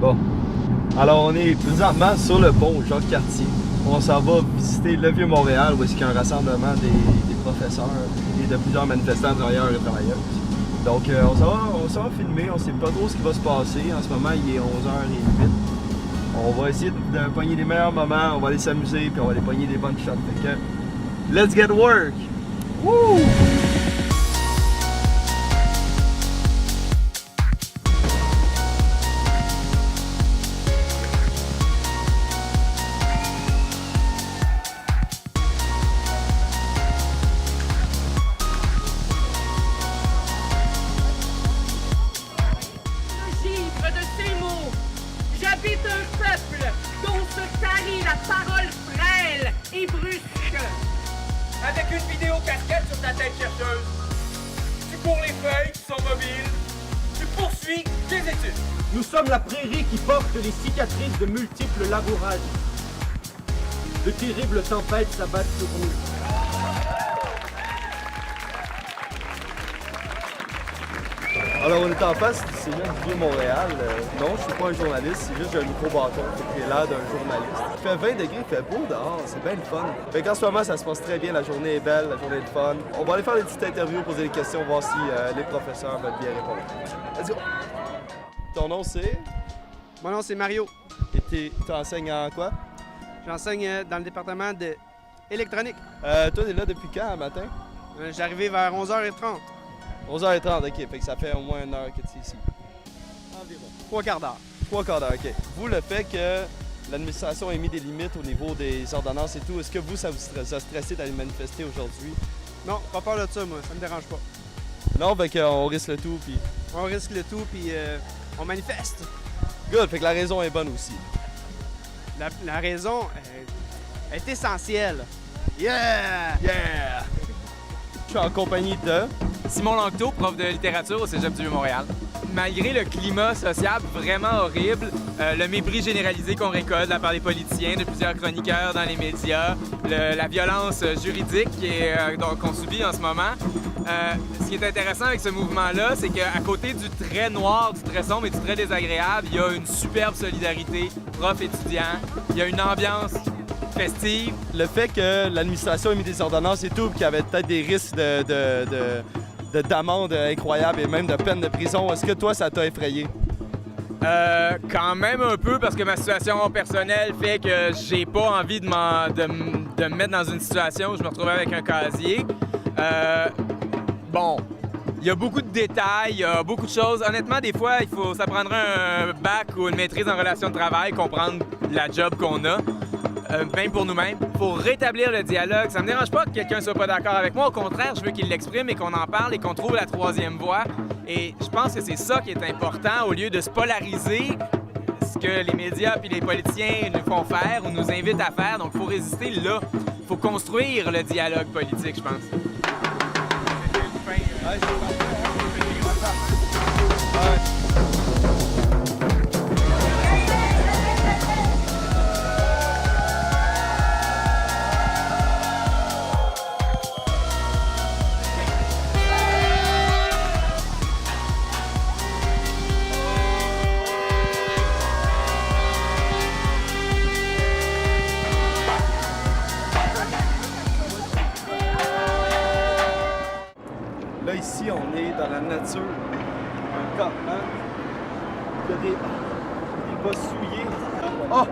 Bon. Alors, on est présentement sur le pont Jacques-Cartier. On s'en va visiter le Vieux-Montréal, où est-ce qu'il y a un rassemblement des professeurs et de plusieurs manifestants, travailleurs et travailleuses. Donc, on s'en va filmer, on sait pas trop ce qui va se passer. En ce moment, il est 11h08. On va essayer de pogner les meilleurs moments, on va aller s'amuser, puis on va aller pogner des bonnes shots. Fait que, let's get work! Woo! J'habite un peuple dont se tarit la parole frêle et brusque. Avec une vidéo casquette sur ta tête chercheuse, tu cours les feuilles qui sont mobiles, tu poursuis tes études. Nous sommes la prairie qui porte les cicatrices de multiples labourages. De terribles tempêtes s'abattent sur nous. Alors, on est en face du Cégep du Vieux-Montréal. Non, je suis pas un journaliste, c'est juste j'ai un micro-bâton qui est l'air d'un journaliste. Il fait 20 degrés, il fait beau dehors, c'est bien le fun. Fait qu'en ce moment, ça se passe très bien, la journée est belle, la journée est fun. On va aller faire des petites interviews, poser des questions, voir si les professeurs veulent bien répondre. Let's go! Ton nom c'est? Mon nom c'est Mario. Et t'enseignes en quoi? J'enseigne dans le département de électronique. Toi, t'es là depuis quand, matin? J'ai arrivé vers 11h30. 11h30, ok, fait que ça fait au moins une heure que tu es ici. Environ. 3 quarts d'heure. 3 quarts d'heure, ok. Vous, le fait que l'administration ait mis des limites au niveau des ordonnances et tout, est-ce que vous, ça vous a stressé d'aller manifester aujourd'hui? Non, pas peur de ça, moi, ça me dérange pas. Non, fait qu'on risque le tout, puis... On risque le tout, puis on manifeste. Good, fait que la raison est bonne aussi. La raison est essentielle. Yeah! Yeah! Je suis en compagnie de... Simon Langteau, prof de littérature au Cégep du Vieux-Montréal. Malgré le climat social vraiment horrible, le mépris généralisé qu'on récolte de la part des politiciens, de plusieurs chroniqueurs dans les médias, la violence juridique qu'on subit en ce moment, ce qui est intéressant avec ce mouvement-là, c'est qu'à côté du trait noir, du trait sombre et du trait désagréable, il y a une superbe solidarité prof-étudiant, il y a une ambiance festive. Le fait que l'administration ait mis des ordonnances et tout, puis qu'il y avait peut-être des risques d'amende incroyables et même de peine de prison, est-ce que toi, ça t'a effrayé? Quand même un peu, parce que ma situation personnelle fait que j'ai pas envie de me mettre dans une situation où je me retrouve avec un casier. Bon, il y a beaucoup de détails, il y a beaucoup de choses. Honnêtement, des fois, ça prendrait un bac ou une maîtrise en relations de travail, comprendre la job qu'on a. Même pour nous-mêmes, pour rétablir le dialogue. Ça me dérange pas que quelqu'un soit pas d'accord avec moi. Au contraire, je veux qu'il l'exprime et qu'on en parle et qu'on trouve la troisième voie. Et je pense que c'est ça qui est important, au lieu de se polariser, ce que les médias et les politiciens nous font faire ou nous invitent à faire. Donc, il faut résister là. Il faut construire le dialogue politique, je pense. Là, ici, on est dans la nature. Un campement. Il y a des bas souillés. Oh!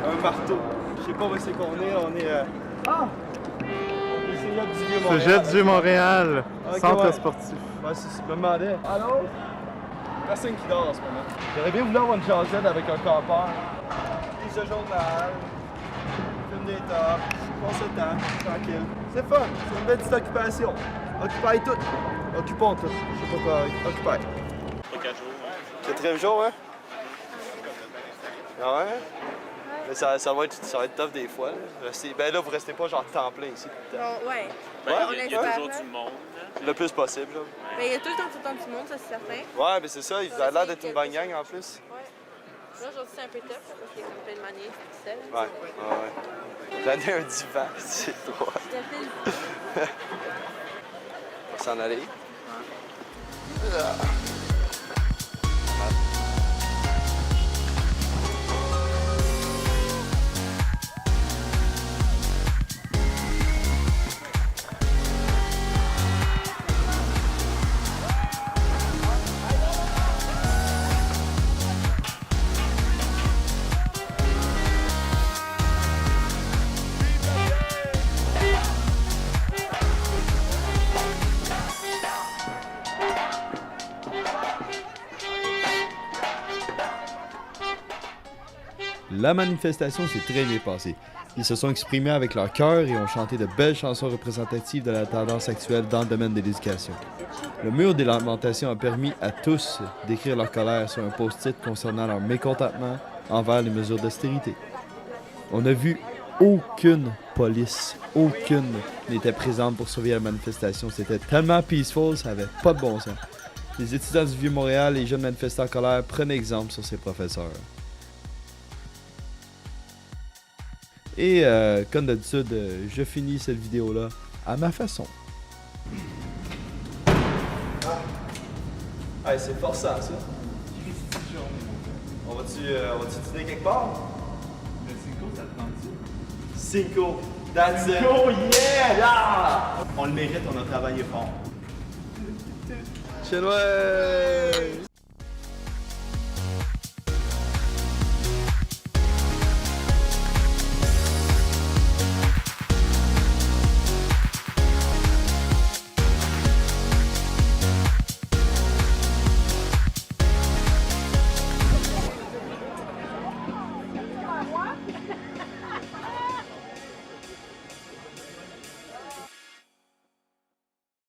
Un marteau. Je sais pas où c'est qu'on est. On est... Le Cégep du Vieux-Montréal. Cégep du Montréal, Ok, centre ouais. sportif. Ouais, je me demandais. Allô? Personne qui dort en ce moment. J'aurais bien voulu avoir une jasette avec un campeur. Lise le journal. Fume des tops. Passe le temps. Tranquille. C'est fun. C'est une belle petite occupation. Occupez tout. Occupons tout. Je sais pas quoi. Occupez. 4 jours. Quatrième jour, hein? Ah ouais? Mais ça va être tough des fois. Là. Ben là, vous restez pas genre temps plein ici. Bon, ouais. Ben, On il y a espère, toujours là. du monde. Le plus possible, genre. Ben, il y a tout le temps du monde, ça c'est certain. Ouais, mais c'est ça. Il a l'air d'être une bonne gang en plus. Ouais. Là, aujourd'hui, c'est un peu tough, là, parce qu'il y a comme plein de manières tout seul. Ouais, ouais. J'en ai un divan, c'est droit. Tout à fait. On va s'en aller. La manifestation s'est très bien passée. Ils se sont exprimés avec leur cœur et ont chanté de belles chansons représentatives de la tendance actuelle dans le domaine de l'éducation. Le mur des lamentations a permis à tous d'écrire leur colère sur un post-it concernant leur mécontentement envers les mesures d'austérité. On a vu aucune police, aucune n'était présente pour surveiller la manifestation. C'était tellement peaceful, ça avait pas de bon sens. Les étudiants du Vieux-Montréal et les jeunes manifestants en colère prenaient exemple sur ces professeurs. Et comme d'habitude, je finis cette vidéo-là à ma façon. Ah, hey, c'est forçant ça. On va-tu dîner quelque part? Le Cinco, ça te tente-tu? Cinco, that's it. Oh yeah! On le mérite, on a travaillé fort. Chinois!